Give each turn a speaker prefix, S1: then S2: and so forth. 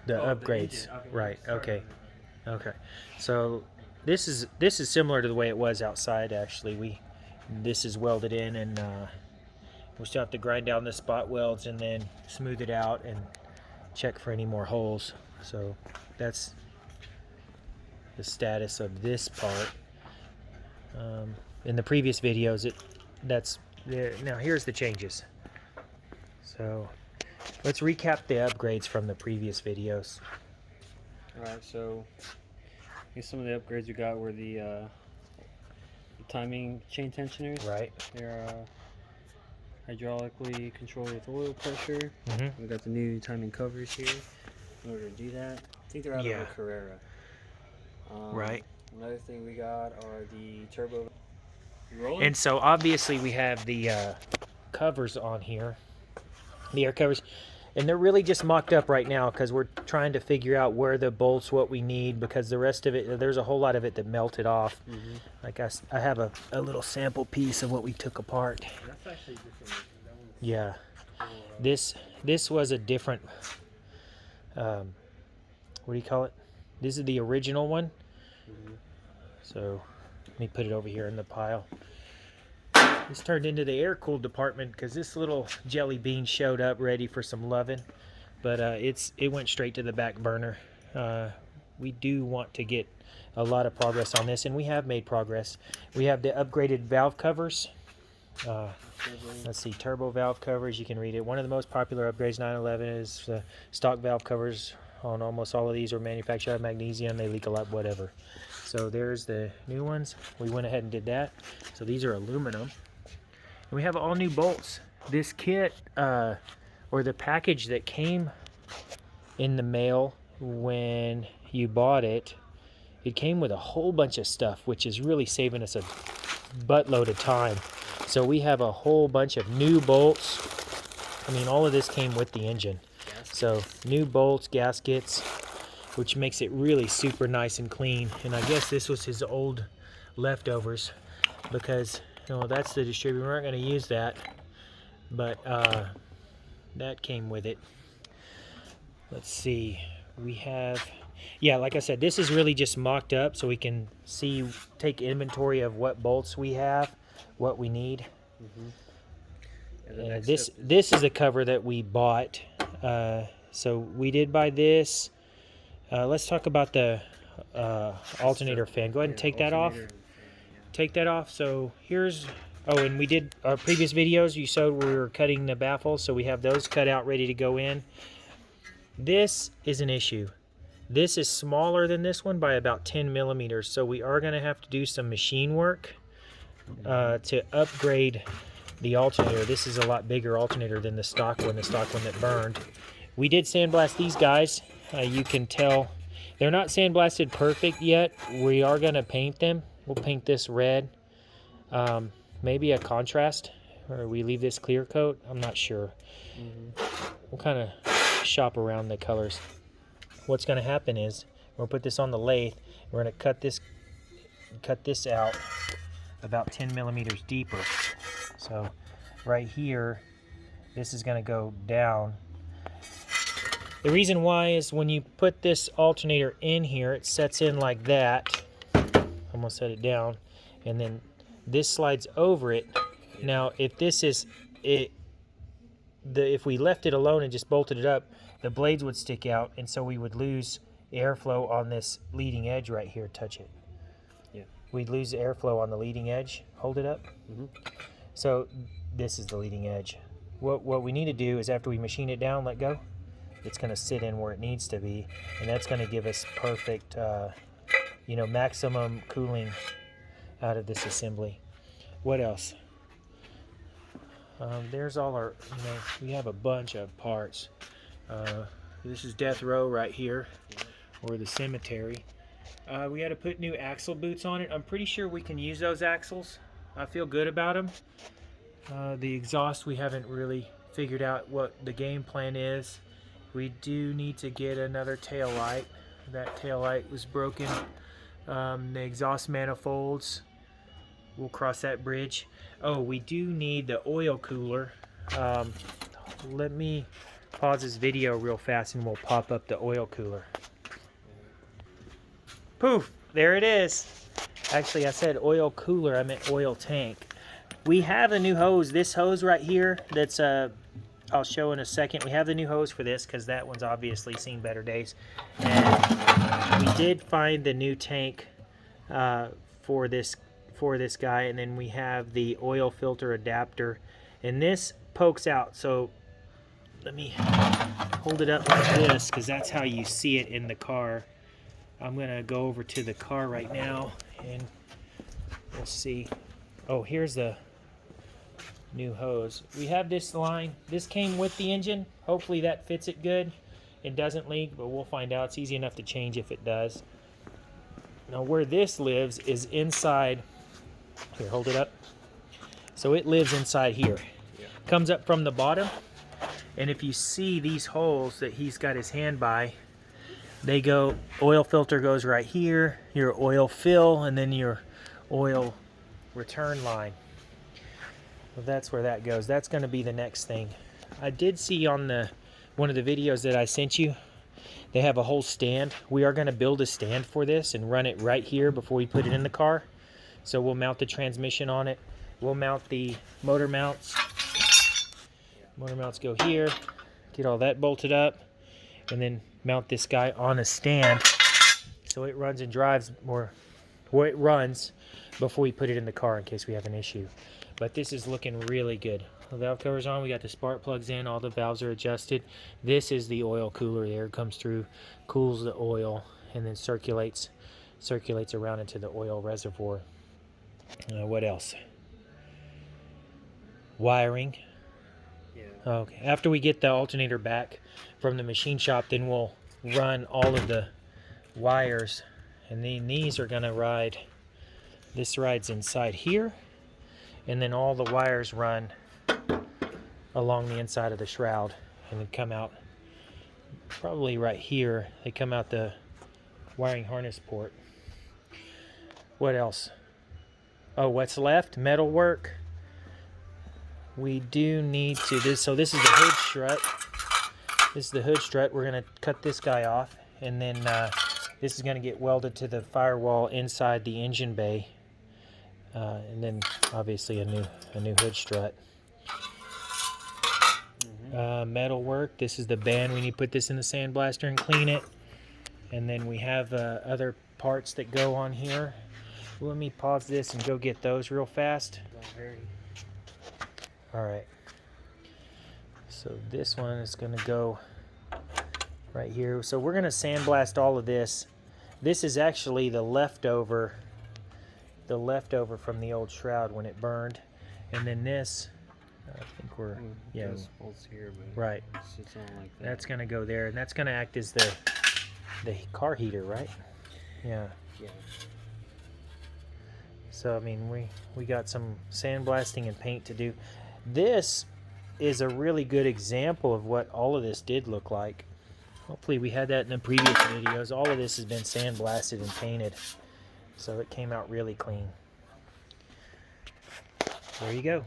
S1: The upgrades, right? Okay, okay. So this is similar to the way it was outside. Actually, this is welded in, and we still have to grind down the spot welds and then smooth it out and check for any more holes. So that's the status of this part. In the previous videos, that's there. Now here's the changes. So let's recap the upgrades from the previous videos.
S2: Alright, so here's some of the upgrades we got were the timing chain tensioners.
S1: Right.
S2: They're hydraulically controlled with oil pressure.
S1: Mm-hmm.
S2: We got the new timing covers here in order to do that. I think they're out of a Carrera.
S1: Right.
S2: Another thing we got are the turbo.
S1: And so obviously we have the covers on here, the air covers, and they're really just mocked up right now because we're trying to figure out where the bolts, what we need, because the rest of it, there's a whole lot of it that melted off.
S2: Mm-hmm.
S1: Like I have a little sample piece of what we took apart.
S2: That's actually different.
S1: Yeah, this was a different, what do you call it? This is the original one.
S2: Mm-hmm.
S1: So let me put it over here in the pile. This turned into the air-cooled department because this little jelly bean showed up ready for some loving, but it went straight to the back burner. We do want to get a lot of progress on this, and we have made progress. We have the upgraded valve covers. Let's see, turbo valve covers. You can read it. One of the most popular upgrades 911 is stock valve covers. On almost all of these are manufactured out of magnesium. They leak a lot, whatever. So there's the new ones. We went ahead and did that. So these are aluminum. And we have all new bolts. This kit, or the package that came in the mail when you bought it, it came with a whole bunch of stuff, which is really saving us a buttload of time. So we have a whole bunch of new bolts. I mean, all of this came with the engine. So new bolts, gaskets, which makes it really super nice and clean. And I guess this was his old leftovers because, you know, that's the distributor. We're not going to use that, but that came with it. Let's see. We have, yeah, like I said, this is really just mocked up so we can see, take inventory of what bolts we have, what we need.
S2: Mm-hmm.
S1: This is a cover that we bought. So we did buy this. Let's talk about the alternator fan. Go ahead and take that off. Take that off. So here's, oh, and we did our previous videos. You showed we were cutting the baffles, so we have those cut out ready to go in. This is an issue. This is smaller than this one by about 10 millimeters, so we are going to have to do some machine work to upgrade the alternator. This is a lot bigger alternator than the stock one that burned. We did sandblast these guys. You can tell they're not sandblasted perfect yet. We are going to paint them. We'll paint this red. Maybe a contrast, or we leave this clear coat. I'm not sure. We'll kind of shop around the colors. What's going to happen is we'll put this on the lathe. We're going to cut this out about 10 millimeters deeper. So right here, this is going to go down. The reason why is when you put this alternator in here, it sets in like that. I'm going to set it down, and then this slides over it. Now, if this is it, if we left it alone and just bolted it up, the blades would stick out, and so we would lose airflow on this leading edge right here. Touch it.
S2: Yeah.
S1: We'd lose airflow on the leading edge. Hold it up. So this is the leading edge. What we need to do is after we machine it down, let go, it's going to sit in where it needs to be, and that's going to give us perfect, maximum cooling out of this assembly. What else? There's all our, we have a bunch of parts. This is Death Row right here, or the cemetery. We had to put new axle boots on it. I'm pretty sure we can use those axles. I feel good about them. The exhaust, we haven't really figured out what the game plan is. We do need to get another tail light. That tail light was broken. The exhaust manifolds, we'll cross that bridge. Oh, we do need the oil cooler. Let me pause this video real fast and we'll pop up the oil cooler. Poof, there it is. Actually, I said oil cooler, I meant oil tank. We have a new hose. This hose right here, that's I'll show in a second. We have the new hose for this because that one's obviously seen better days. And we did find the new tank for this guy, and then we have the oil filter adapter, and this pokes out. So let me hold it up like this because that's how you see it in the car. I'm gonna go over to the car right now and we'll see. Oh, here's the new hose. We have this line. This came with the engine. Hopefully that fits it good. It doesn't leak, but we'll find out. It's easy enough to change if it does. Now where this lives is inside. Here, hold it up. So it lives inside here.
S2: Yeah.
S1: Comes up from the bottom. And if you see these holes that he's got his hand by, they go, oil filter goes right here, your oil fill, and then your oil return line. Well, that's where that goes. That's going to be the next thing. I did see on one of the videos that I sent you, they have a whole stand. We are going to build a stand for this and run it right here before we put it in the car. So we'll mount the transmission on it. We'll mount the motor mounts. Motor mounts go here. Get all that bolted up. And then mount this guy on a stand so it runs and drives it runs before we put it in the car in case we have an issue. But this is looking really good. The valve cover's on, we got the spark plugs in, all the valves are adjusted. This is the oil cooler. The air comes through, cools the oil, and then circulates around into the oil reservoir. What else? Wiring.
S2: Yeah.
S1: Okay, after we get the alternator back from the machine shop, then we'll run all of the wires, and then these are gonna ride, this rides inside here, and then all the wires run along the inside of the shroud and then come out probably right here. They come out the wiring harness port. What else? Oh, what's left? Metal work. We do need to, so this is the hood strut. This is the hood strut. We're going to cut this guy off, and then this is going to get welded to the firewall inside the engine bay, and then obviously a new hood strut. Metal work. This is the band. We need to put this in the sandblaster and clean it, and then we have other parts that go on here. Let me pause this and go get those real fast. All right. So this one is going to go right here. So we're going to sandblast all of this. This is actually the leftover from the old shroud when it burned. And then this, I think we're, yeah,
S2: bolts here, but
S1: right.
S2: It's on like that.
S1: That's going to go there, and that's going to act as the car heater, right? Yeah.
S2: Yeah.
S1: So I mean, we got some sandblasting and paint to do. This is a really good example of what all of this did look like. Hopefully we had that in the previous videos. All of this has been sandblasted and painted, so it came out really clean. There you go.